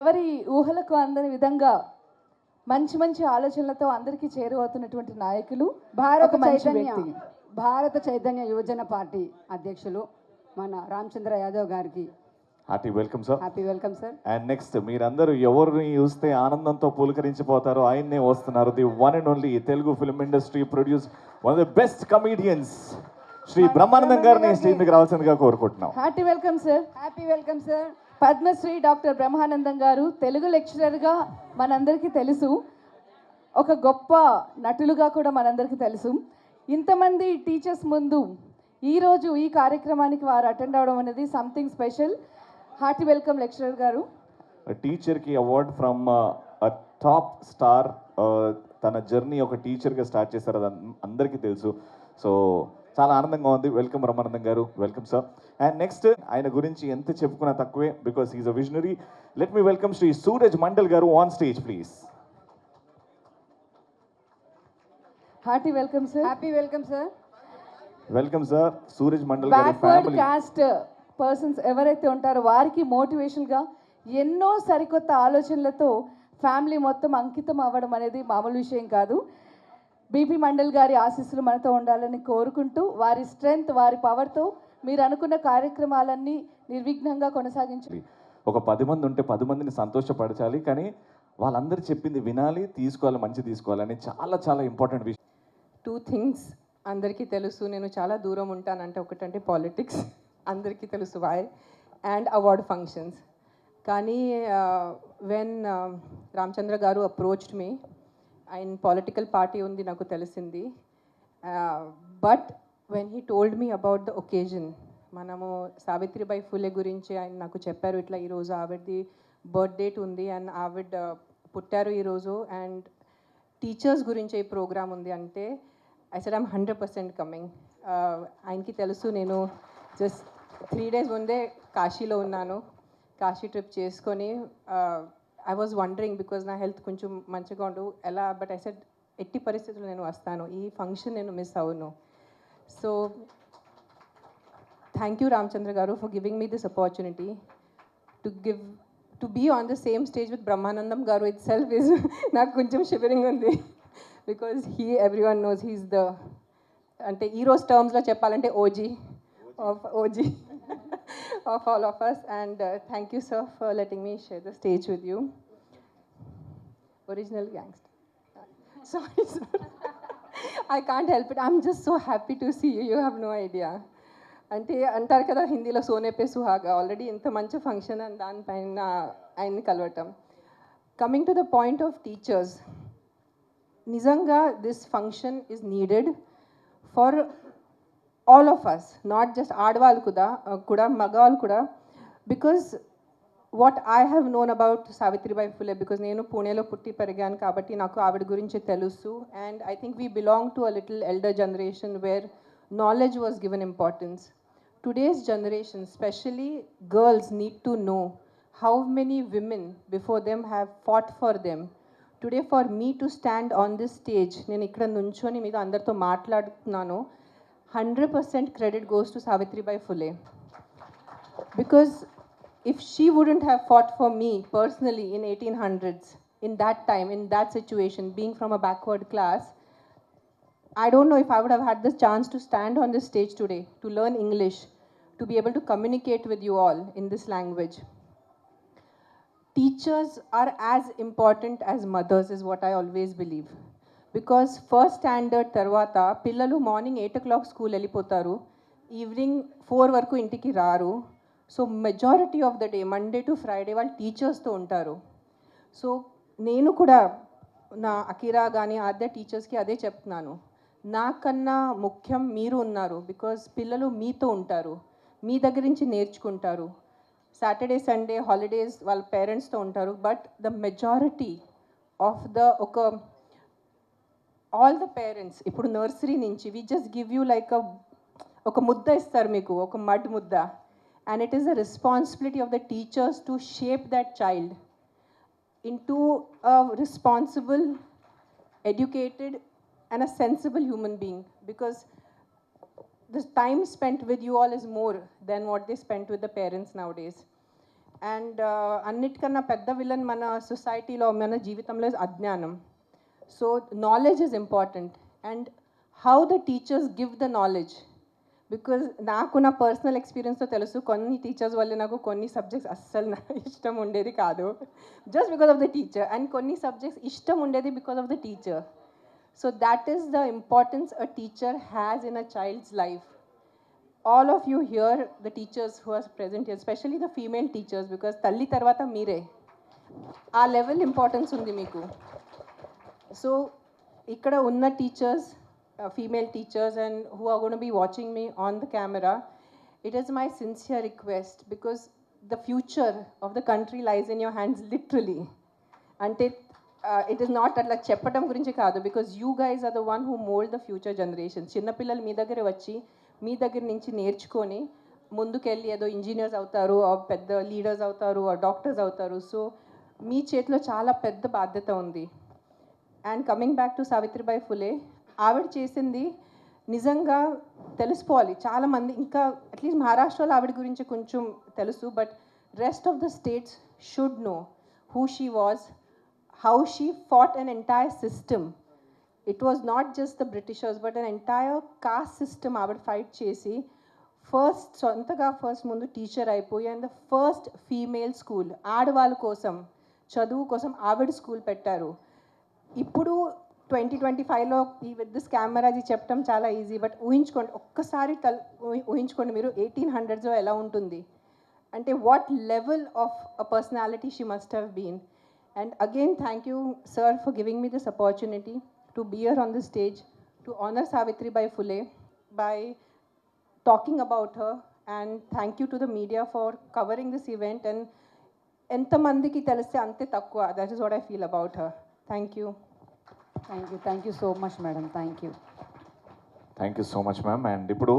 ఎవరి ఊహలకు అందని విధంగా మంచి మంచి ఆలోచనలతో అందరికీ చేరువవుతున్నటువంటి నాయకులు భారత ఒక మంచి చైతన్య వ్యక్తి. భారత చైతన్య యువజన పార్టీ అధ్యక్షులు మన రామచంద్ర యాదవ్ గారికి hearty welcome sir. Happy welcome sir. And next మీరందరూ ఎవరిని చూస్తే ఆనందంతో పులకరించిపోతారో ఆయన్నే వస్తున్నారు. The one and only Telugu film industry produce one of the best comedians Shri Brahmanandam గారిని స్టేజ్ మీకు రావాల్సిందిగా కోరుకుంటున్నాం. Hearty welcome sir. Happy welcome sir. Padmashri doctor Brahmanandam గారు తెలుగు లెక్చరర్గా మనందరికీ తెలుసు, ఒక గొప్ప నటులుగా కూడా మనందరికీ తెలుసు. ఇంతమంది టీచర్స్ ముందు ఈరోజు ఈ కార్యక్రమానికి వారు అటెండ్ అవడం అనేది something special. Hearty welcome lecturer గారు. టీచర్కి అవార్డ్ ఫ్రమ్ టాప్ స్టార్. తన జర్నీ ఒక టీచర్గా స్టార్ట్ చేశారు, అది అందరికీ తెలుసు. సో చాలా ఆనందంగా ఉంది. వెల్కమ్ బ్రహ్మానందం గారు, వెల్కమ్ సార్. అండ్ నెక్స్ట్ ఆయన గురించి ఎంత చెప్పుకున్నా తక్కువే, because he is a visionary. Let me welcome Shri Suraj Mandal garu on stage please. Hearty welcome sir. Happy welcome sir. Welcome sir. Suraj Mandal గారి బ్యాక్వర్డ్ ఫ్యామిలీ కాస్ట్ పర్సన్స్ ఎవరైతే ఉంటారో వారికి మోటివేషన్గా ఎన్నో సరికొత్త ఆలోచనలతో ఫ్యామిలీ మొత్తం అంకితం అవ్వడం అనేది మామూలు విషయం కాదు. బీపీ మండల్ గారి ఆశీస్సులు మనతో ఉండాలని కోరుకుంటూ వారి స్ట్రెంగ్త్, వారి పవర్తో మీరు అనుకున్న కార్యక్రమాలన్నీ నిర్విఘ్నంగా కొనసాగించాలి. ఒక 10 మంది ఉంటే 10 మందిని సంతోషపరచాలి, కానీ వాళ్ళందరూ చెప్పింది వినాలి, తీసుకోవాలి, మంచి తీసుకోవాలని చాలా చాలా ఇంపార్టెంట్ విషయం. 2 థింగ్స్ అందరికీ తెలుసు. నేను చాలా దూరం ఉంటానంటే ఒకటంటే పాలిటిక్స్, అందరికీ తెలుసు వై, అండ్ అవార్డ్ ఫంక్షన్స్. కానీ వెన్ రామచంద్ర గారు అప్రోచ్డ్ మీ, ఆయన పొలిటికల్ పార్టీ ఉంది నాకు తెలిసింది. But when he told me about the occasion, మనము సావిత్రిబాయి ఫులే గురించి ఆయన నాకు చెప్పారు, ఇట్లా ఈరోజు ఆవిడది బర్త్డేట్ ఉంది అండ్ ఆవిడ పుట్టారు ఈరోజు, అండ్ టీచర్స్ గురించి ఈ ప్రోగ్రామ్ ఉంది అంటే ఐ సెడ్ ఐమ్ 100% కమింగ్. ఆయనకి తెలుసు నేను జస్ట్ 3 days ముందే కాశీలో ఉన్నాను. కాశీ ట్రిప్ చేసుకొని ఐ వాజ్ వండరింగ్ బికాజ్ నా హెల్త్ కొంచెం మంచిగా ఉండు ఎలా, బట్ ఐ సెడ్ ఎట్టి పరిస్థితుల్లో నేను వస్తాను, ఈ ఫంక్షన్ నేను మిస్ అవును. సో థ్యాంక్ యూ రామచంద్ర గారు for giving me this opportunity to be on the same stage with Brahmanandam గారు ఇట్ సెల్ఫ్ ఇస్ నాకు కొంచెం షివరింగ్ ఉంది. Because everyone knows he's the, అంటే ఈరోజు టర్మ్స్లో చెప్పాలంటే OG of all of us, and thank you sir for letting me share the stage with you. Original gangster. Sorry sir. I can't help it. I'm just so happy to see you. You have no idea. అంటే అంటారు కదా హిందీలో Soane pay సుహాగా, already ఇంత మంచి function అని దానిపైన ఆయన్ని కలవటం. Coming to the point of teachers, నిజంగా this function is needed for all of us, not just ఆడవాళ్ళు కూడా మగవాళ్ళు కూడా, because what I have known about Savitribai Phule, because నేను పూణేలో పుట్టి పెరిగాను కాబట్టి నాకు ఆవిడ గురించి తెలుసు, and I think we belong to a little elder generation where knowledge was given importance. Today's generation, especially girls, need to know how many women before them have fought for them. Today for me to stand on this stage, నేను ఇక్కడ నుంచొని మీతో అందరితో మాట్లాడుతున్నాను, 100% credit goes to Savitribai Phule. Because if she wouldn't have fought for me personally in 1800s, in that time, in that situation, being from a backward class, I don't know if I would have had the chance to stand on this stage today, to learn English, to be able to communicate with you all in this language. Teachers are as important as mothers is what I always believe. Because first standard తర్వాత పిల్లలు morning 8 o'clock school వెళ్ళిపోతారు, evening 4 వరకు ఇంటికి రారు. So majority of the day, Monday to Friday, వాళ్ళు టీచర్స్తో ఉంటారు. So నేను కూడా నా అకిరా కానీ ఆద్య టీచర్స్కి అదే చెప్తున్నాను, నాకన్నా ముఖ్యం మీరు ఉన్నారు. బికాజ్ పిల్లలు మీతో ఉంటారు, మీ దగ్గర నుంచి నేర్చుకుంటారు. సాటర్డే సండే హాలిడేస్ వాళ్ళ పేరెంట్స్తో ఉంటారు, but the majority of the all the parents ఇప్పుడు నర్సరీ నుంచి we just give you like ఒక ముద్ద ఇస్తారు మీకు, ఒక మడ్ ముద్ద, and it is the responsibility of the teachers to shape that child into a responsible, educated and a sensible human being. Because the time spent with you all is more than what they spent with the parents nowadays. And అన్నిటికన్నా పెద్ద villain మన సొసైటీలో మన జీవితంలో అజ్ఞానం. So knowledge is important and how the teachers give the knowledge. Because నాకు నా personal ఎక్స్పీరియన్స్తో తెలుసు, కొన్ని టీచర్స్ వల్ల నాకు కొన్ని సబ్జెక్ట్స్ అస్సలు నాకు ఇష్టం ఉండేది కాదు, just because of the teacher. And కొన్ని సబ్జెక్ట్స్ ఇష్టం ఉండేది because of the teacher. So that is the importance a teacher has in a child's life. All of you here, the teachers who are present here, especially the female teachers, because talli tarvata meere, aa level importance undi meeku. So ikkada unna teachers, female teachers, and who are going to be watching me on the camera, it is my sincere request, because the future of the country lies in your hands, literally. Ante it is not atla చెప్పడం గురించి కాదు, because you guys are the one who mold the future generations. చిన్న పిల్లలు మీ దగ్గర వచ్చి మీ దగ్గర నుంచి నేర్చుకొని ముందుకెళ్ళి ఏదో ఇంజనీర్స్ అవుతారు, పెద్ద లీడర్స్ అవుతారు, డాక్టర్స్ అవుతారు. సో మీ చేతిలో చాలా పెద్ద బాధ్యత ఉంది. And coming back to Savitribai Phule, ఆవిడ చేసింది నిజంగా తెలుసుకోవాలి చాలామంది. ఇంకా అట్లీస్ట్ మహారాష్ట్రలో ఆవిడ గురించి కొంచెం తెలుసు, but rest of the states should know who she was, how she fought an entire system. It was not just the Britishers, but an entire caste system ఆవిడ ఫైట్ చేసి ఫస్ట్ సొంతగా ఫస్ట్ ముందు teacher అయిపోయి, and the first female school ఆడవాళ్ళ కోసం చదువు కోసం ఆవిడ స్కూల్ పెట్టారు. ఇప్పుడు 2025లో ఈ విత్ దిస్ కెమెరా అది చెప్పడం చాలా ఈజీ, బట్ ఊహించుకోండి, ఒక్కసారి ఊహించుకోండి మీరు 1800s ఎలా ఉంటుంది అంటే what level of a personality she must have been. And again, thank you, sir, for giving me this opportunity to be here on the stage to honor Savitribai Phule by talking about her. And thank you to the media for covering this event. And enta mandiki teliste ante takkuva. That is what I feel about her. Thank you. Thank you so much madam, thank you. Thank you so much ma'am. And ఇప్పుడు